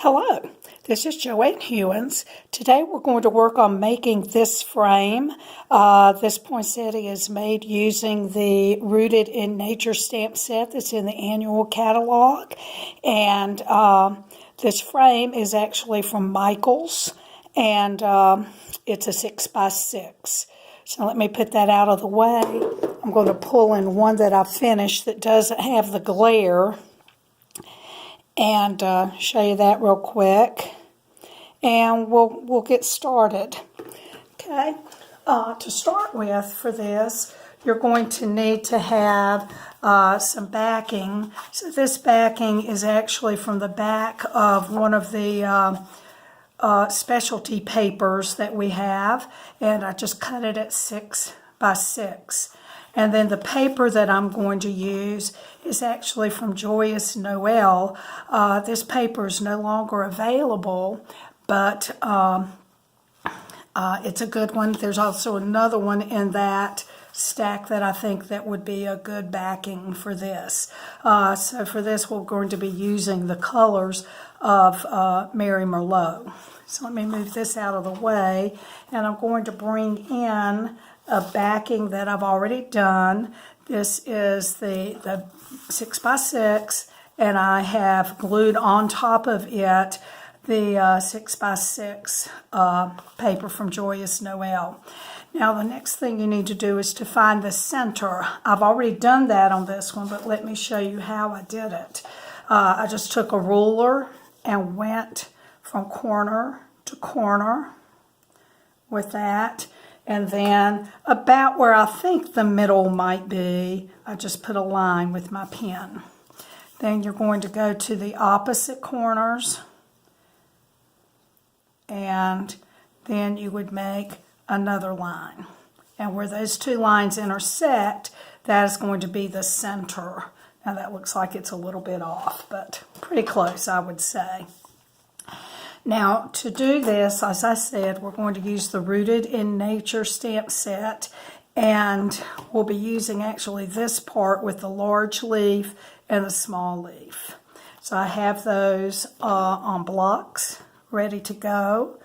Hello, this is Joanne Hewins. Today we're going to work on making this frame. This poinsettia is made using the Rooted in Nature stamp set that's in the annual catalog. And this frame is actually from Michael's, and it's a 6x6. So let me put that out of the way. I'm going to pull in one that I finished that doesn't have the glare and show you that real quick, and we'll get started. Okay, to start with for this, you're going to need to have some backing. So this backing is actually from the back of one of the specialty papers that we have, and I just cut it at 6x6. And then the paper that I'm going to use is actually from Joyous Noel. This paper is no longer available, but it's a good one. There's also another one in that stack that I think that would be a good backing for this. So for this, we're going to be using the colors of Mary Merlot. So let me move this out of the way, and I'm going to bring in a backing that I've already done. This is the 6x6, and I have glued on top of it the 6x6 paper from Joyous Noel. Now the next thing you need to do is to find the center. I've already done that on this one, but let me show you how I did it. I just took a ruler and went from corner to corner with that. And then about where I think the middle might be, I just put a line with my pen. Then you're going to go to the opposite corners, and then you would make another line. And where those two lines intersect, that is going to be the center. Now that looks like it's a little bit off, but pretty close, I would say. Now, to do this, as I said, we're going to use the Rooted in Nature stamp set, and we'll be using actually this part with the large leaf and the small leaf. So I have those on blocks ready to go,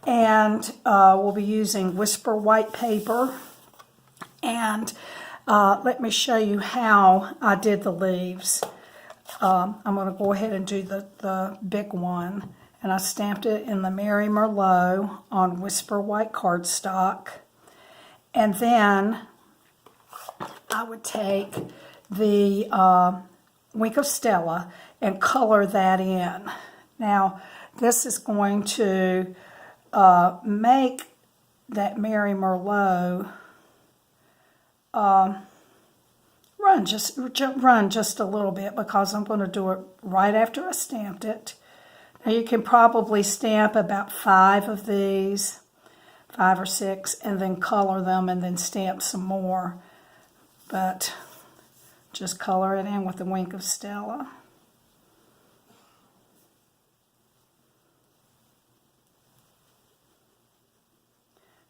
and we'll be using Whisper white paper. And let me show you how I did the leaves. I'm going to go ahead and do the big one. And I stamped it in the Mary Merlot on Whisper white cardstock. And then I would take the Wink of Stella and color that in. Now, this is going to make that Mary Merlot run just a little bit, because I'm going to do it right after I stamped it. Now you can probably stamp about 5 of these, 5 or 6, and then color them and then stamp some more. But just color it in with the Wink of Stella.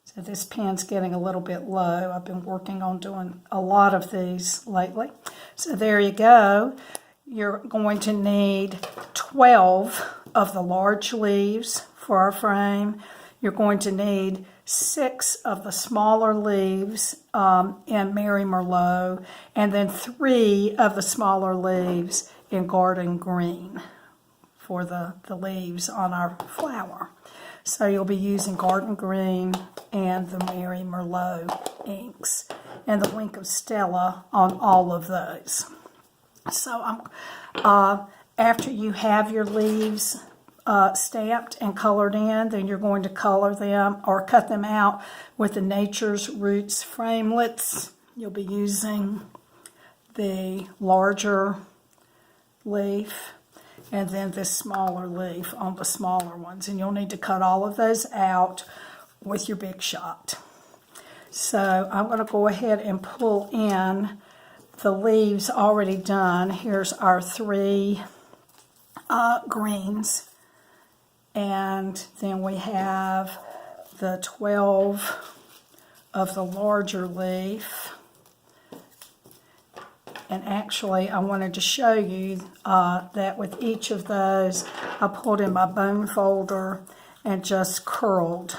So this pen's getting a little bit low. I've been working on doing a lot of these lately. So there you go. You're going to need 12 of the large leaves for our frame. You're going to need 6 of the smaller leaves in Mary Merlot, and then 3 of the smaller leaves in Garden Green for the leaves on our flower. So you'll be using Garden Green and the Mary Merlot inks and the Wink of Stella on all of those. So after you have your leaves stamped and colored in, then you're going to color them or cut them out with the Nature's Roots Framelits. You'll be using the larger leaf and then this smaller leaf on the smaller ones. And you'll need to cut all of those out with your Big Shot. So I'm going to go ahead and pull in the leaves already done. Here's our 3 greens, and then we have the 12 of the larger leaf, And actually, I wanted to show you that with each of those, I pulled in my bone folder and just curled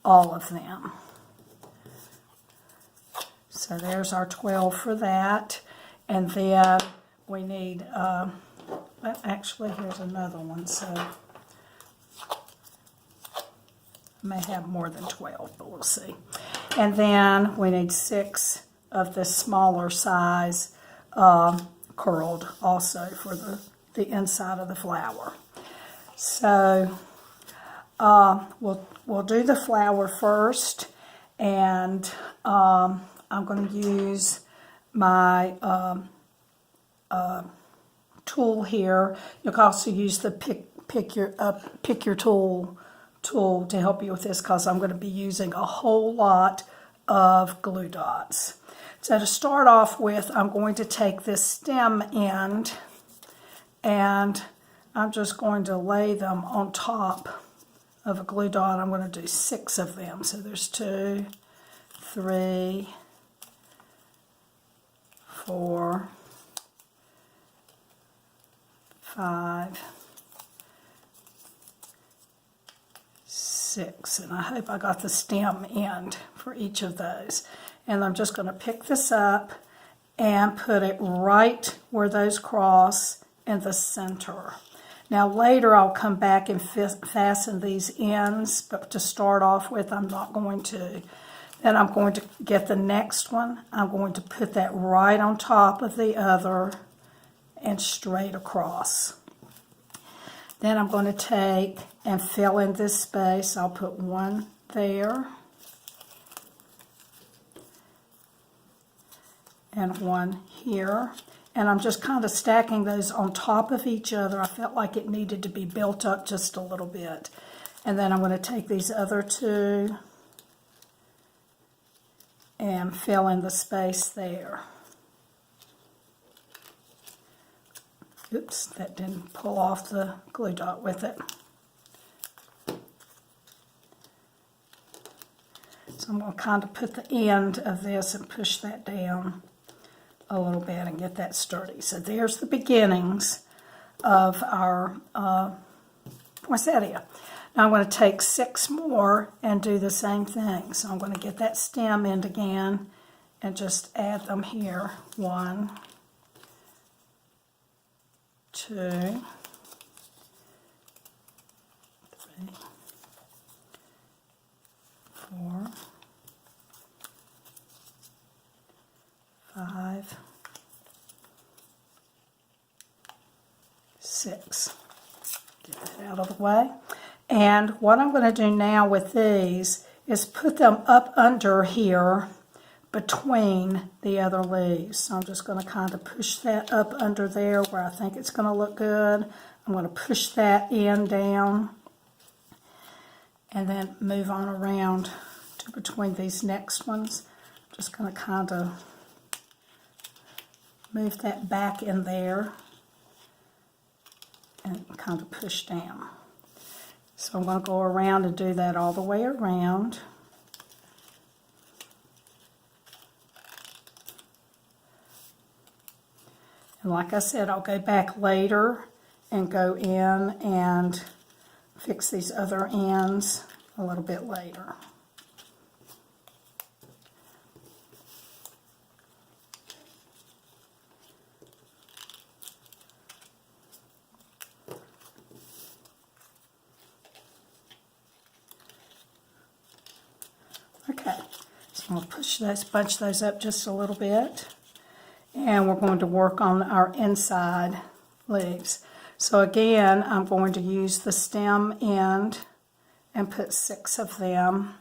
all of them. So there's our 12 for that. And then we need, actually here's another one, so I may have more than 12, but we'll see. And then we need 6 of the smaller size curled also for the inside of the flower. So we'll do the flower first, and I'm going to use my tool here. You can also use the pick your tool to help you with this, because I'm going to be using a whole lot of glue dots. So to start off with, I'm going to take this stem end and I'm just going to lay them on top of a glue dot. I'm going to do 6 of them. So there's 2, 3, 4, 5, 6, and I hope I got the stem end for each of those. And I'm just going to pick this up and put it right where those cross in the center. Now later I'll come back and fasten these ends, but to start off with I'm not going to. Then I'm going to get the next one. I'm going to put that right on top of the other and straight across. Then I'm going to take and fill in this space. I'll put one there and one here. And I'm just kind of stacking those on top of each other. I felt like it needed to be built up just a little bit. And then I'm going to take these other 2 and fill in the space there. Oops, that didn't pull off the glue dot with it. So I'm going to kind of put the end of this and push that down a little bit and get that sturdy. So there's the beginnings of our poinsettia. Now I'm going to take 6 more and do the same thing. So I'm going to get that stem end again and just add them here. 1, 2, 3, 4, 5, 6. Get that out of the way. And what I'm going to do now with these is put them up under here between the other leaves. So I'm just going to kind of push that up under there where I think it's going to look good. I'm going to push that end down and then move on around to between these next ones. Just going to kind of move that back in there and kind of push down. So I'm going to go around and do that all the way around. And like I said, I'll go back later and go in and fix these other ends a little bit later. Okay, so I'm going to push those, bunch those up just a little bit, and we're going to work on our inside leaves. So again, I'm going to use the stem end and put 6 of them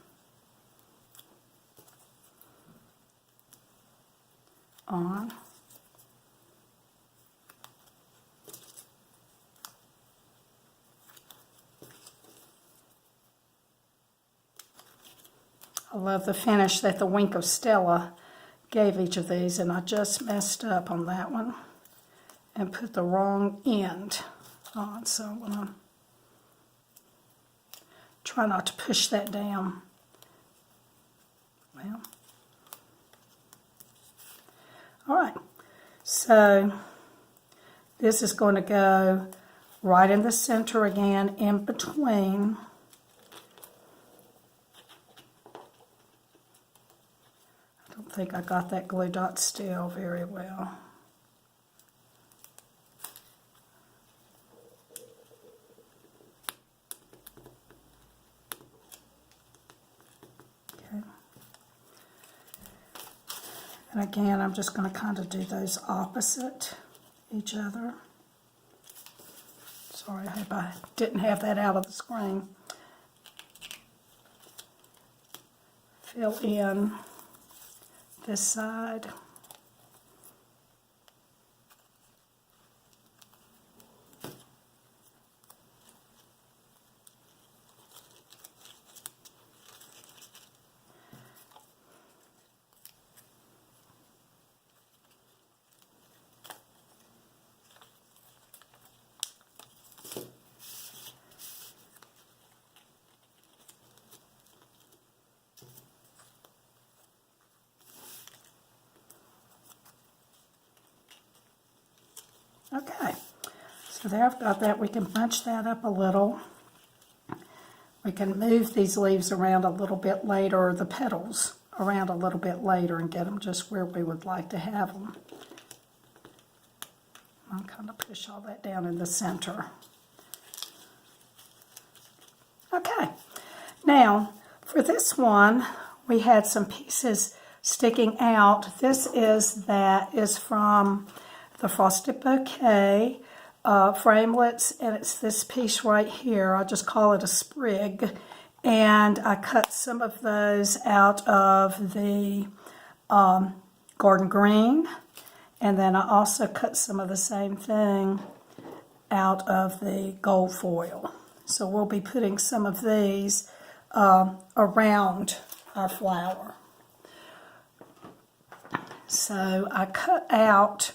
on. I love the finish that the Wink of Stella gave each of these, and I just messed up on that one and put the wrong end on. So I'm going to try not to push that down. Well, all right. So this is going to go right in the center again, in between. I don't think I got that glue dot still very well. Okay. And again, I'm just going to kind of do those opposite each other. Sorry, I hope I didn't have that out of the screen. Fill in this side. Okay, so there I've got that. We can bunch that up a little. We can move these leaves around a little bit later, or the petals around a little bit later, and get them just where we would like to have them. I'll kind of push all that down in the center. Okay, now for this one, we had some pieces sticking out. This is from the Frosted Bouquet Framelits, and it's this piece right here. I just call it a sprig, and I cut some of those out of the garden green, and then I also cut some of the same thing out of the gold foil. So we'll be putting some of these around our flower. So I cut out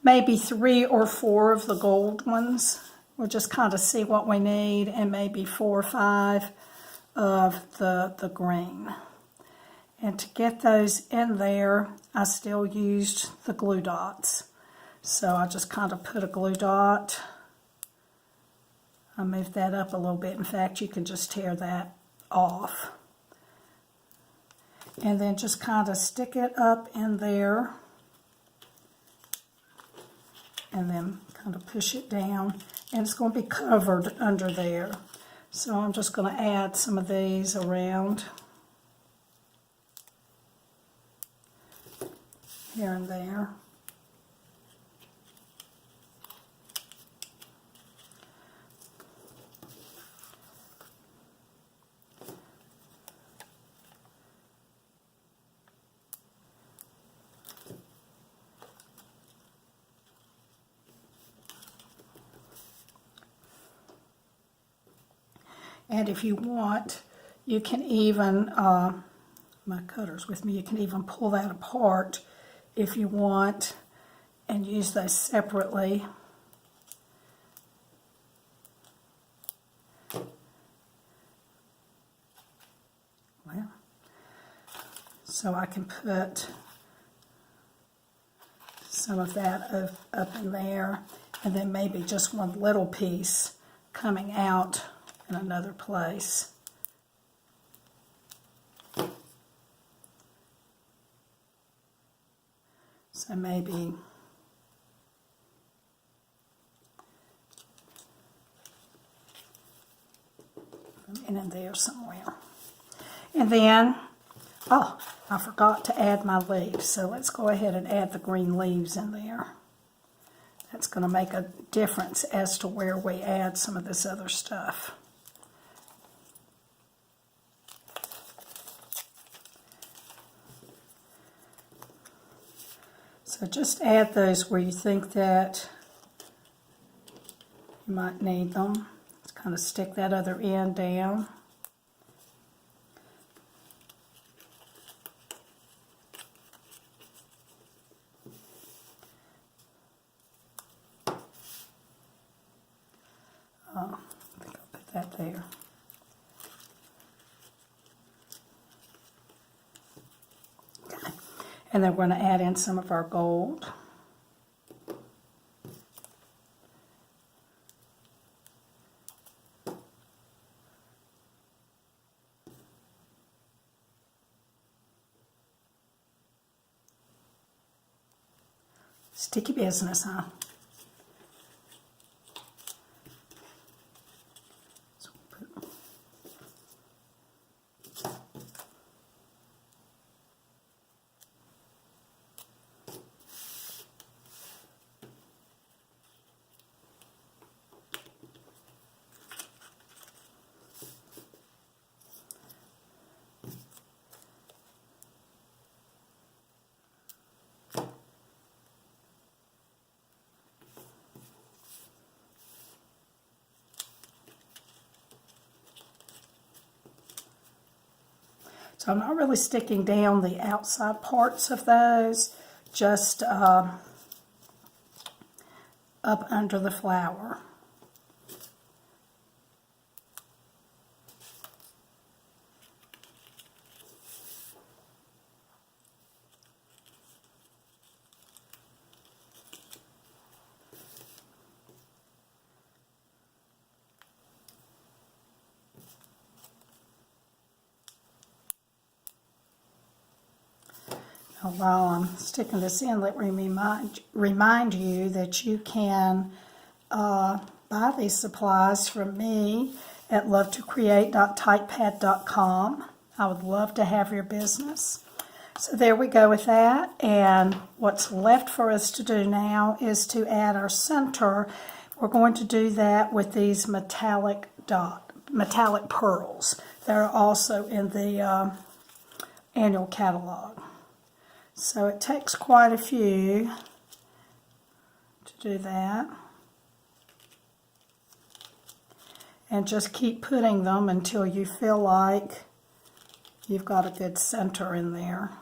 maybe 3 or 4 of the gold ones. We'll just kind of see what we need, and maybe 4 or 5 of the green. And to get those in there, I still used the glue dots. So I just kind of put a glue dot. I moved that up a little bit. In fact, you can just tear that off. And then just kind of stick it up in there. And then kind of push it down, and it's going to be covered under there. So I'm just going to add some of these around here and there. And if you want, you can even, my cutter's with me, you can even pull that apart if you want and use those separately. Well, so I can put some of that up in there, and then maybe just one little piece coming out in another place. So maybe in there somewhere. And then, oh, I forgot to add my leaves. So let's go ahead and add the green leaves in there. That's going to make a difference as to where we add some of this other stuff. So just add those where you think that you might need them. Just kind of stick that other end down. I think I'll put that there. And then we're going to add in some of our gold. Sticky business, huh? So I'm not really sticking down the outside parts of those, just up under the flower. While I'm sticking this in, let me remind you that you can buy these supplies from me at lovetocreate.typepad.com. I would love to have your business. So there we go with that, and what's left for us to do now is to add our center. We're going to do that with these metallic pearls. They're also in the annual catalog. So it takes quite a few to do that. And just keep putting them until you feel like you've got a good center in there.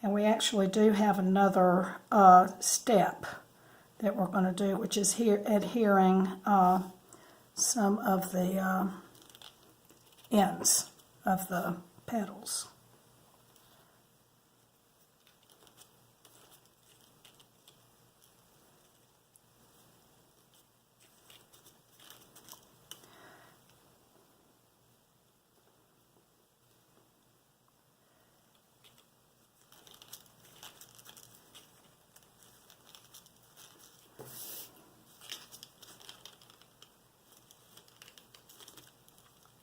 And we actually do have another step that we're going to do, which is adhering some of the ends of the petals.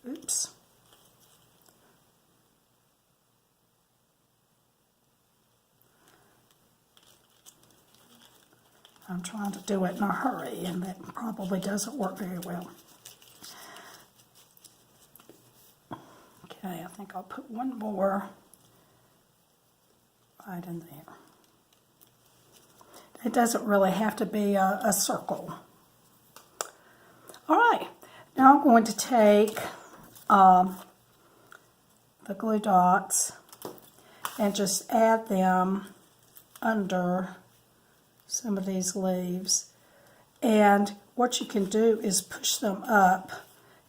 Oops. I'm trying to do it in a hurry, and that probably doesn't work very well. Okay, I think I'll put one more right in there. It doesn't really have to be a circle. All right, now I'm going to take the glue dots and just add them under some of these leaves. And what you can do is push them up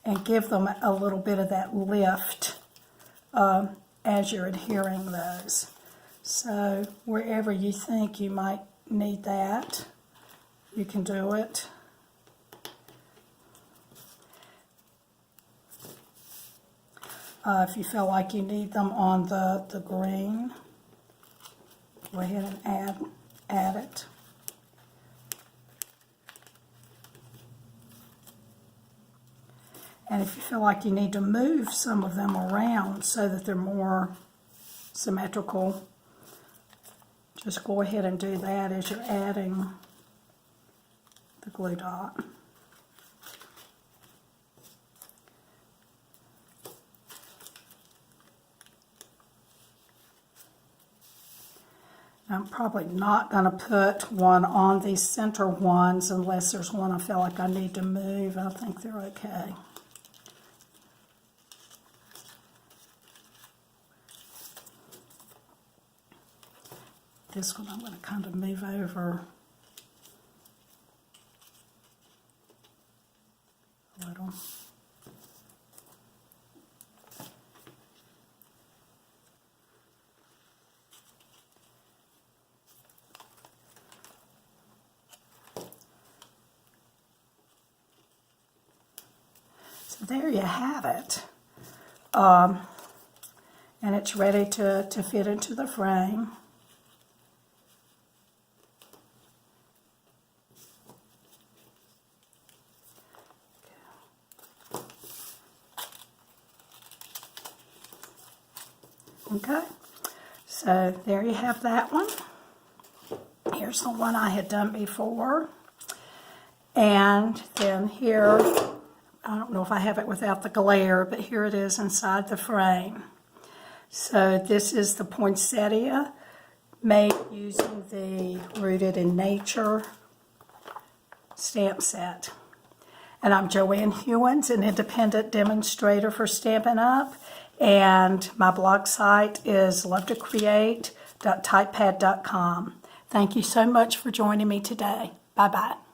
and give them a little bit of that lift as you're adhering those. So wherever you think you might need that, you can do it. If you feel like you need them on the green, go ahead and add it. And if you feel like you need to move some of them around so that they're more symmetrical, just go ahead and do that as you're adding the glue dot. I'm probably not going to put one on these center ones unless there's one I feel like I need to move. I think they're okay. This one I'm going to kind of move over a little. So there you have it. and it's ready to fit into the frame. Okay, so there you have that one. Here's the one I had done before. And then here, I don't know if I have it without the glare, but here it is inside the frame. So this is the poinsettia made using the Rooted in Nature stamp set. And I'm Joanne Hewins, an independent demonstrator for Stampin' Up! And my blog site is lovetocreate.typepad.com. Thank you so much for joining me today. Bye-bye.